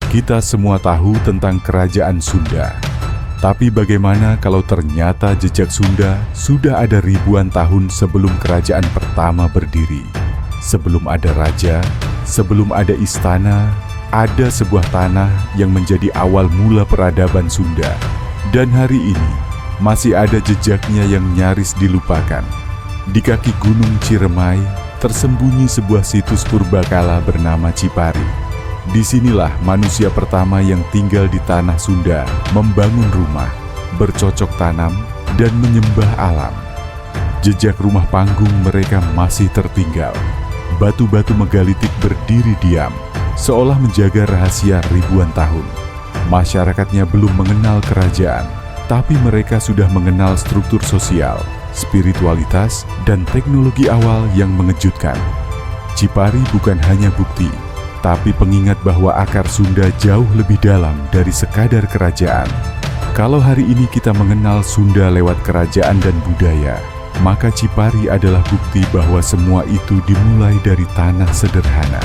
Kita semua tahu tentang kerajaan Sunda. Tapi bagaimana kalau ternyata jejak Sunda sudah ada ribuan tahun sebelum kerajaan pertama berdiri? Sebelum ada raja, sebelum ada istana, ada sebuah tanah yang menjadi awal mula peradaban Sunda. Dan hari ini, masih ada jejaknya yang nyaris dilupakan. Di kaki Gunung Ciremai, tersembunyi sebuah situs purbakala bernama Cipari. Disinilah manusia pertama yang tinggal di tanah Sunda membangun rumah, bercocok tanam, dan menyembah alam. Jejak rumah panggung mereka masih tertinggal. Batu-batu megalitik berdiri diam, seolah menjaga rahasia ribuan tahun. Masyarakatnya belum mengenal kerajaan, tapi mereka sudah mengenal struktur sosial, spiritualitas, dan teknologi awal yang mengejutkan. Cipari bukan hanya bukti, tapi pengingat bahwa akar Sunda jauh lebih dalam dari sekadar kerajaan. Kalau hari ini kita mengenal Sunda lewat kerajaan dan budaya, maka Cipari adalah bukti bahwa semua itu dimulai dari tanah sederhana.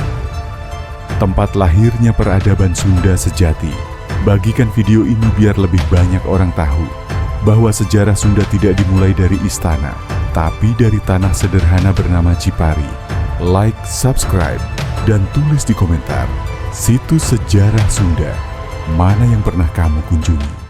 Tempat lahirnya peradaban Sunda sejati. Bagikan video ini biar lebih banyak orang tahu bahwa sejarah Sunda tidak dimulai dari istana, tapi dari tanah sederhana bernama Cipari. Like, subscribe, dan tulis di komentar, situs sejarah Sunda mana yang pernah kamu kunjungi.